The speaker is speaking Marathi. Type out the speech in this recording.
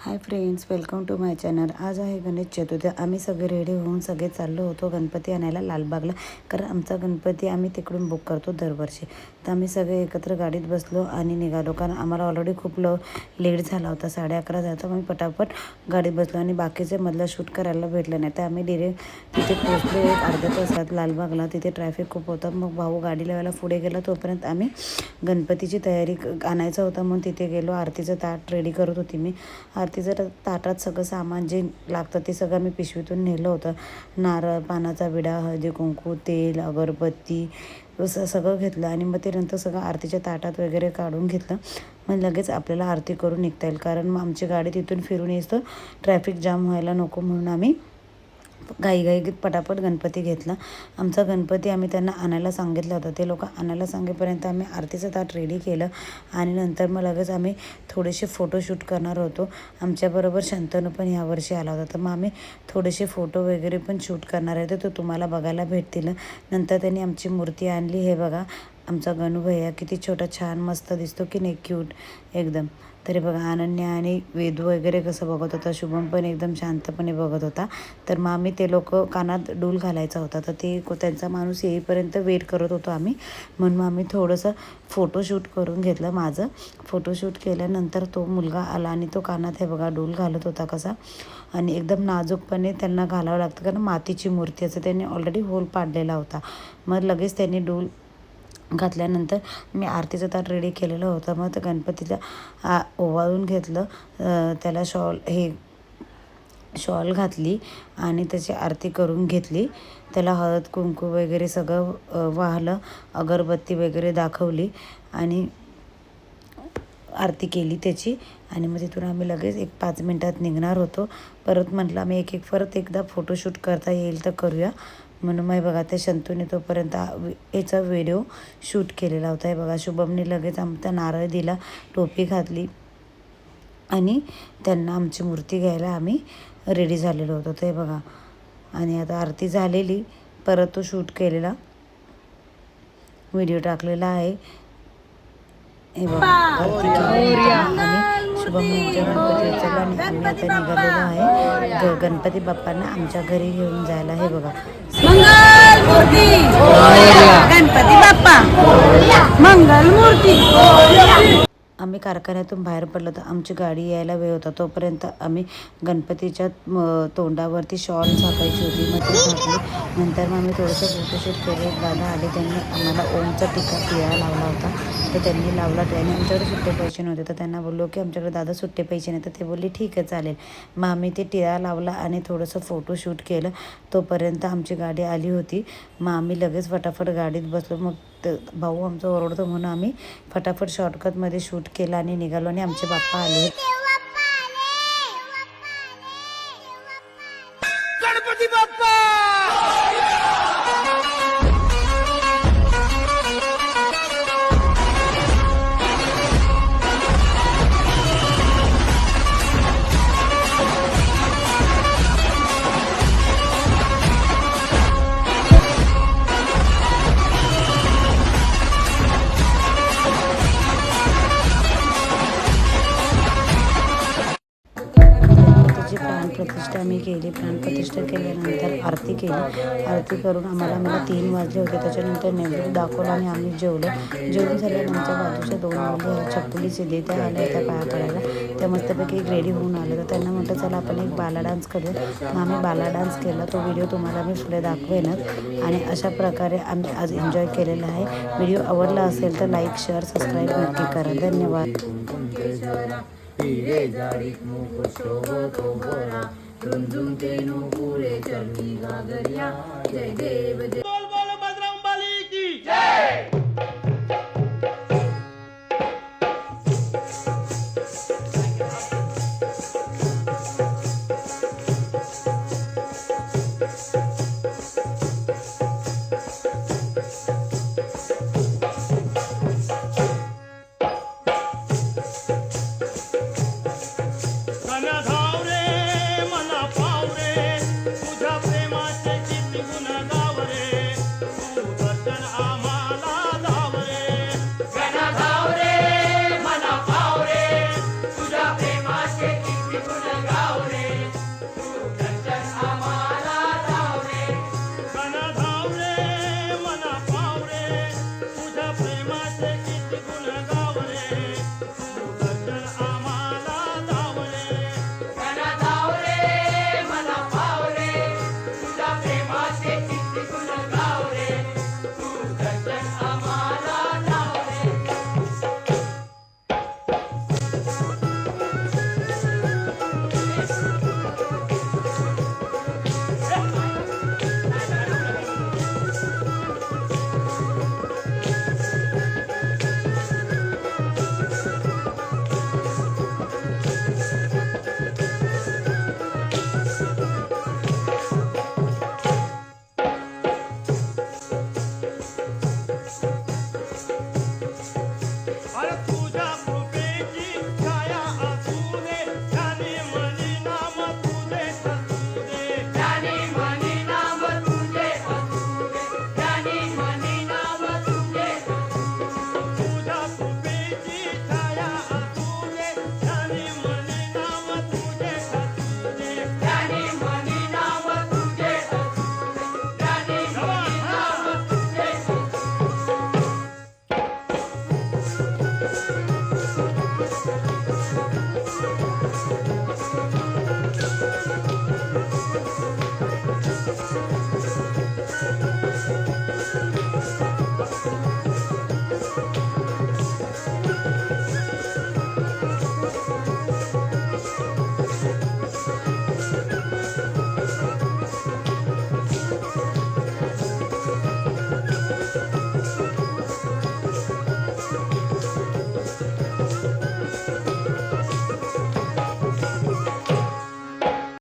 High friends, welcome to my channel. आज आहे गणेश चतुर्थी। आम्ही सगळे रेडी होऊन सगळे चाललो होतो गणपती आणायला लालबागला, कारण आमचा गणपती आम्ही तिकडून बुक करतो दरवर्षी। तर आम्ही सगळे एकत्र गाडीत बसलो आणि निघालो, कारण आम्हाला ऑलरेडी खूप लेट झाला होता, 11:30 झाला होता। आम्ही पटापट गाडीत बसलो आणि बाकीचे मधला शूट करायला भेटलं नाही, तर आम्ही डिरेक्ट तिथे पोचलो एक अर्ध्या तासात लालबागला। तिथे ट्रॅफिक खूप होतं, मग भाऊ गाडी लावायला पुढे गेला, तोपर्यंत आम्ही गणपतीची तयारी आणायचं होतं म्हणून तिथे गेलो। आरतीचं ताट रेडी करत होती मी। आरतीचं ताटात सगळं सामान जे लागतं ते सगळं मी पिशवीतून नेलं होतं। नारळ, पानाचा विडा, हळदी कुंकू, तेल, अगरबत्ती सगळं घेतलं आणि मग ते नंतर सगळं आरतीच्या ताटात वगैरे काढून घेतलं। मग लगेच आपल्याला आरती करून निघता येईल, कारण मग आमची गाडी तिथून फिरून येतो, ट्रॅफिक जाम व्हायला नको म्हणून आम्ही घाईघाईत पटापट गणपती घेतला। आमचा गणपती आम्ही त्यांना आणायला सांगितलं होतं, ते लोक आणायला सांगेपर्यंत आम्ही आरतीचं ताट रेडी केलं आणि नंतर मग लगेच आम्ही थोडेसे फोटोशूट करणार होतो। आमच्याबरोबर शंतनू पण यावर्षी आला होता, तर मग आम्ही थोडेसे फोटो वगैरे पण शूट करणार आहे, तर तो तुम्हाला बघायला भेटतील। नंतर त्यांनी आमची मूर्ती आणली। हे बघा आमचा गणू भैया किती छोटा छान मस्त दिसतो की नाही, क्यूट एकदम। तरी बघा अनन्या आणि वेदू वगैरे कसं बघत होता, शुभम पण एकदम शांतपणे बघत होता। तर मग आम्ही ते लोक कानात डूल घालायचा होता, तर ते त्यांचा माणूस येईपर्यंत वेट करत होतो आम्ही, म्हणून मग आम्ही थोडंसं फोटोशूट करून घेतलं। माझं फोटोशूट केल्यानंतर तो मुलगा आला आणि तो कानात हे बघा डूल घालत होता कसा, आणि एकदम नाजूकपणे त्यांना घालावं लागतं, कारण मातीची मूर्ती असते, त्यांनी ऑलरेडी होल पाडलेला होता। मग लगेच त्यांनी डूल घातल्यानंतर मी आरतीचं ताट रेडी केलेलं होतं। मग तर गणपतीला ओवाळून घेतलं, त्याला शॉल घातली आणि त्याची आरती करून घेतली। त्याला हळद कुंकू वगैरे सगळं वाहलं, अगरबत्ती वगैरे दाखवली आणि आरती केली त्याची। आणि मग तिथून आम्ही लगेच एक 5 मिनटात निघणार होतो। परत म्हटलं आम्ही परत एकदा फोटोशूट करता येईल तर करूया, म्हणून मग बघा ते शंतूने तोपर्यंत याचा व्हिडिओ शूट केलेला होता। हे बघा शुभमने लगेच आमचा नारळ दिला, टोपी घातली आणि त्यांना आमची मूर्ती घ्यायला आम्ही रेडी झालेलो होतो। ते बघा, आणि आता आरती झालेली, परत तो शूट केलेला व्हिडिओ टाकलेला आहे। हे बघा आरती केली आणि शुभमने आमच्या गणपती उचलला आणि आम्ही आता निघालेलो आहे गणपती बाप्पांना आमच्या घरी घेऊन जायला। हे बघा मंगल मूर्ती गणपती बाप्पा मंगल मूर्ती। आम्ही कारखान्यातून बाहेर पडलो, तर आमची गाडी यायला वेळ होता, तोपर्यंत आम्ही गणपतीच्या तोंडावरती शॉल झाकायची होती, मग ती झाकली। नंतर मग आम्ही थोडंसं फोटोशूट केले। दादा आले, त्यांनी आम्हाला ओमचा टिळा लावला होता, तर त्यांनी लावला। त्याने आमच्याकडे सुट्टे पैसे नव्हते, तर त्यांना बोललो की आमच्याकडे दादा सुट्टे पैसे नाही, तर ते बोलले ठीक आहे चालेल। मग आम्ही ते टिळा लावला आणि थोडंसं फोटोशूट केलं, तोपर्यंत आमची गाडी आली होती। मग आम्ही लगेच फटाफट गाडीत बसलो। मग भाऊ आमचा ओरडतो म्हणून आम्ही फटाफट शॉर्टकटमध्ये शूट केलं आणि निघालो, आणि आमचे बाप्पा आले। गणपती बाप्पा प्राणप्रतिष्ठा आम्ही केली। प्राणप्रतिष्ठा केल्यानंतर आरती केली। आरती करून मला 3 वाजले होते। त्याच्यानंतर नैवेद्य दाखवला आणि आम्ही जेवलो। जेवण झाल्यानंतर बाजूच्या 2 मुली छकुली सिद्धी त्या आल्या त्या पाया पडायला, त्या मस्तपैकी रेडी होऊन आल्या, तर त्यांना म्हटलं चला आपण एक बाला डान्स करूया। मग आम्ही बाला डान्स केला, तो व्हिडिओ तुम्हाला मी पुढे दाखवेनच। आणि अशा प्रकारे आम्ही आज एन्जॉय केलेला आहे। व्हिडिओ आवडला असेल तर लाईक, शेअर, सबस्क्राईब नक्की करा। धन्यवाद। हीरे जाडीत मुख शोभतो बरा, झुंझुम तेनु पुरे चरणी गागरिया, जय देव जय। बोल बोल बजरंगबली की जय।